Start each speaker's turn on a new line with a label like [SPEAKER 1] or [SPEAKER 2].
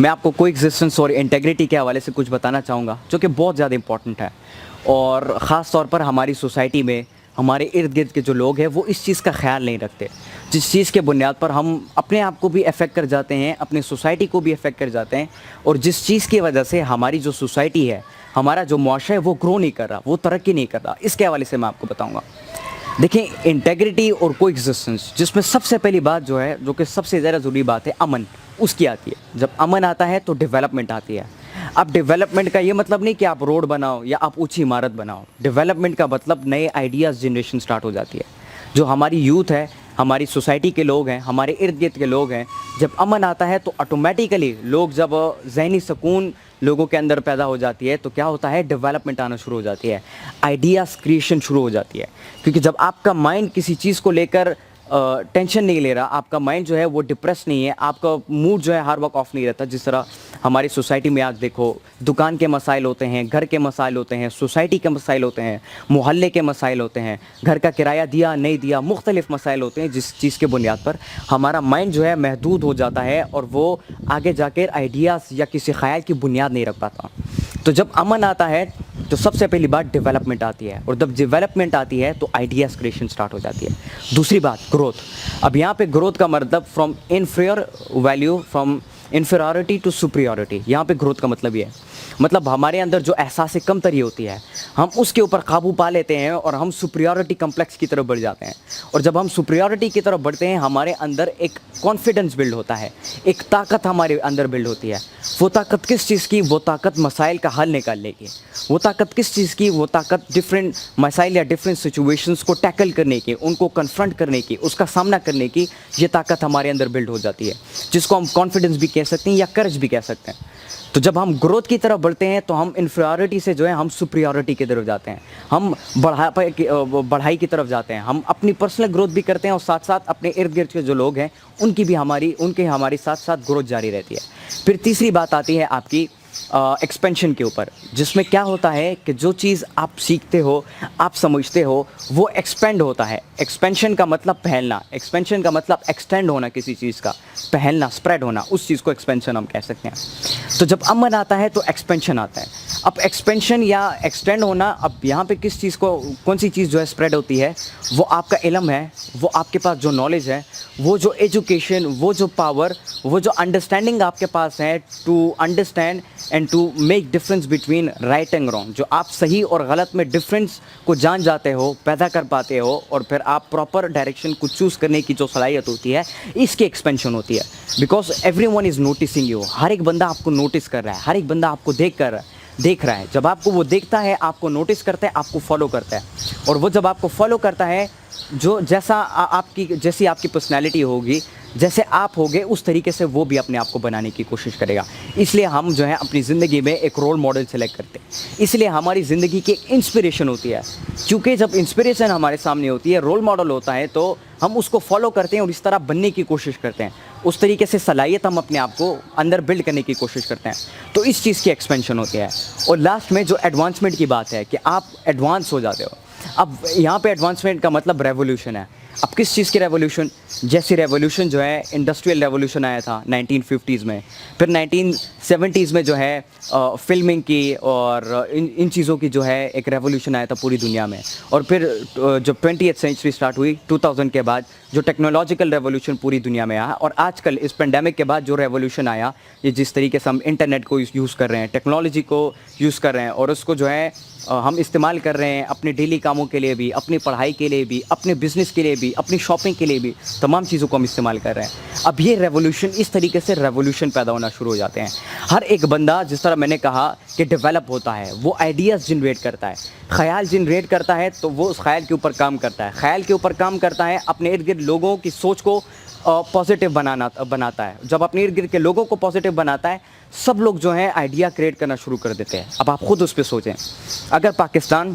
[SPEAKER 1] میں آپ کو کو ایگزسٹنس اور انٹیگریٹی کے حوالے سے کچھ بتانا چاہوں گا جو کہ بہت زیادہ امپورٹنٹ ہے، اور خاص طور پر ہماری سوسائٹی میں ہمارے ارد گرد کے جو لوگ ہیں وہ اس چیز کا خیال نہیں رکھتے، جس چیز کے بنیاد پر ہم اپنے آپ کو بھی افیکٹ کر جاتے ہیں، اپنے سوسائٹی کو بھی افیکٹ کر جاتے ہیں، اور جس چیز کی وجہ سے ہماری جو سوسائٹی ہے، ہمارا جو معاشرہ ہے وہ گرو نہیں کر رہا، وہ ترقی نہیں کر رہا۔ اس کے حوالے سے میں آپ کو بتاؤں گا۔ دیکھیں، انٹیگریٹی اور کو ایگزسٹنس، جس میں سب سے پہلی بات جو ہے، جو کہ سب سے زیادہ ضروری بات ہے، امن، اس کی آتی ہے۔ جب امن آتا ہے تو ڈیولپمنٹ آتی ہے۔ اب ڈیولپمنٹ کا یہ مطلب نہیں کہ آپ روڈ بناؤ یا آپ اونچی عمارت بناؤ۔ ڈیولپمنٹ کا مطلب نئے آئیڈیاز جنریشن سٹارٹ ہو جاتی ہے۔ جو ہماری یوتھ ہے، ہماری سوسائٹی کے لوگ ہیں، ہمارے ارد گرد کے لوگ ہیں، جب امن آتا ہے تو آٹومیٹیکلی لوگ، جب ذہنی سکون لوگوں کے اندر پیدا ہو جاتی ہے تو کیا ہوتا ہے، ڈیولپمنٹ آنا شروع ہو جاتی ہے، آئیڈیاز کریشن شروع ہو جاتی ہے۔ کیونکہ جب آپ کا مائنڈ کسی چیز کو لے کر ٹینشن نہیں لے رہا، آپ کا مائنڈ جو ہے وہ ڈپریس نہیں ہے، آپ کا موڈ جو ہے ہر وقت آف نہیں رہتا، جس طرح ہماری سوسائٹی میں آج دیکھو، دکان کے مسائل ہوتے ہیں، گھر کے مسائل ہوتے ہیں، سوسائٹی کے مسائل ہوتے ہیں، محلے کے مسائل ہوتے ہیں، گھر کا کرایہ دیا نہیں دیا، مختلف مسائل ہوتے ہیں، جس چیز کے بنیاد پر ہمارا مائنڈ جو ہے محدود ہو جاتا ہے اور وہ آگے جا کر آئیڈیاز یا کسی خیال کی بنیاد نہیں رکھ پاتا۔ تو جب امن آتا ہے تو سب سے پہلی بات ڈیولپمنٹ آتی ہے، اور جب ڈیولپمنٹ آتی ہے تو آئیڈیاز کریشن سٹارٹ ہو جاتی ہے۔ دوسری بات، گروتھ۔ اب یہاں پہ گروتھ کا مطلب فرام انفیریورٹی ٹو سپریورٹی، یہاں پہ گروتھ کا مطلب یہ ہے، مطلب ہمارے اندر جو احساس کمتری ہوتی ہے، ہم اس کے اوپر قابو پا لیتے ہیں اور ہم سپریورٹی کمپلیکس کی طرف بڑھ جاتے ہیں۔ اور جب ہم سپریورٹی کی طرف بڑھتے ہیں، ہمارے اندر ایک کانفیڈنس بلڈ ہوتا ہے، ایک طاقت ہمارے اندر بلڈ ہوتی ہے۔ وہ طاقت کس چیز کی؟ وہ طاقت مسائل کا حل نکالنے کی۔ وہ طاقت کس چیز کی؟ وہ طاقت ڈفرینٹ مسائل یا ڈفرینٹ سچویشنز کو ٹیکل کرنے کی، ان کو کنفرنٹ کرنے کی، اس کا سامنا کرنے کی، یہ طاقت ہمارے اندر بلڈ ہو جاتی ہے، جس کو ہم کانفیڈنس بھی کہہ سکتے ہیں یا کرج بھی کہہ سکتے ہیں۔ تو جب ہم گروتھ کی طرف بڑھتے ہیں تو ہم انفیریورٹی سے جو ہے ہم سپریورٹی کی طرف جاتے ہیں، ہم بڑھائی کی طرف جاتے ہیں، ہم اپنی پرسنل گروتھ بھی کرتے ہیں اور ساتھ ساتھ اپنے ارد گرد کے جو لوگ ہیں ان کی بھی ہمارے ساتھ ساتھ گروتھ جاری رہتی ہے۔ پھر تیسری بات آتی ہے آپ کی ایکسپینشن کے اوپر، جس میں کیا ہوتا ہے کہ جو چیز آپ سیکھتے ہو، آپ سمجھتے ہو، وہ ایکسپینڈ ہوتا ہے۔ ایکسپینشن کا مطلب پھیلنا، ایکسپینشن کا مطلب ایکسٹینڈ ہونا، کسی چیز کا پھیلنا، اسپریڈ ہونا، اس چیز کو ایکسپینشن ہم کہہ سکتے ہیں۔ تو جب امن آتا ہے تو ایکسپینشن آتا ہے۔ اب ایکسپینشن یا ایکسٹینڈ ہونا، اب یہاں پہ کون سی چیز جو ہے اسپریڈ ہوتی ہے، وہ آپ کا علم ہے، وہ آپ کے پاس جو نالج ہے، وہ جو ایجوکیشن، وہ جو پاور، وہ جو انڈرسٹینڈنگ آپ کے پاس ہے to understand and to make difference between right and wrong, جو آپ صحیح اور غلط میں ڈفرینس کو جان جاتے ہو، پیدا کر پاتے ہو، اور پھر آپ پراپر ڈائریکشن کو چوز کرنے کی جو صلاحیت ہوتی ہے، اس کی ایکسپینشن ہوتی ہے۔ Because everyone is noticing you, ہر ایک بندہ آپ کو نوٹس کر رہا ہے، ہر ایک بندہ آپ کو دیکھ رہا ہے۔ جب آپ کو وہ دیکھتا ہے، آپ کو نوٹس کرتا ہے، آپ کو فالو کرتا ہے، اور وہ جب آپ کو فالو کرتا ہے، جیسی آپ کی پرسنالٹی ہوگی، جیسے آپ ہوگے، اس طریقے سے وہ بھی اپنے آپ کو بنانے کی کوشش کرے گا۔ اس لیے ہم جو ہے اپنی زندگی میں ایک رول ماڈل سلیکٹ کرتے ہیں، اس لیے ہماری زندگی کی ایک انسپریشن ہوتی ہے، کیونکہ جب انسپریشن ہمارے سامنے ہوتی ہے، رول ماڈل ہوتا ہے، تو ہم اس کو فالو کرتے ہیں اور اس طرح بننے کی کوشش کرتے ہیں، اس طریقے سے صلاحیت ہم اپنے آپ کو اندر بلڈ کرنے کی کوشش کرتے ہیں، تو اس چیز کی ایکسپینشن ہوتی ہے۔ اور لاسٹ میں جو ایڈوانسمنٹ کی بات ہے کہ آپ ایڈوانس ہو جاتے ہو۔ اب یہاں پہ ایڈوانسمنٹ کا مطلب ریولیوشن ہے۔ اب کس چیز کی ریولیوشن؟ جیسی ریولیوشن جو ہے انڈسٹریل ریولیوشن آیا تھا 1950s میں، پھر 1970s میں جو ہے فلمنگ کی اور ان چیزوں کی جو ہے ایک ریولیوشن آیا تھا پوری دنیا میں، اور پھر جو 20th سینچری سٹارٹ ہوئی 2000 کے بعد، جو ٹیکنالوجیکل ریولیوشن پوری دنیا میں آیا، اور آج کل اس پینڈیمک کے بعد جو ریولیوشن آیا، یہ جس طریقے سے ہم انٹرنیٹ کو یوز کر رہے ہیں، ٹیکنالوجی کو یوز کر رہے ہیں، اور اس کو جو ہے ہم استعمال کر رہے ہیں اپنے ڈیلی کاموں کے لیے بھی، اپنی پڑھائی کے لیے بھی، اپنے بزنس کے لیے بھی، اپنی شاپنگ کے لیے بھی، تمام چیزوں کو ہم استعمال کر رہے ہیں۔ اب یہ ریولیوشن، اس طریقے سے ریولیوشن پیدا ہونا شروع ہو جاتے ہیں۔ ہر ایک بندہ، جس طرح میں نے کہا کہ ڈیولپ ہوتا ہے، وہ آئیڈیاز جنریٹ کرتا ہے، خیال جنریٹ کرتا ہے، تو وہ اس خیال کے اوپر کام کرتا ہے، خیال کے اوپر کام کرتا ہے، اپنے ارد گرد لوگوں کی سوچ کو پازیٹیو بناتا ہے۔ جب اپنے ارد گرد کے لوگوں کو پازیٹیو بناتا ہے، سب لوگ جو ہیں آئیڈیا کریٹ کرنا شروع کر دیتے ہیں۔ اب آپ خود اس پہ سوچیں، اگر پاکستان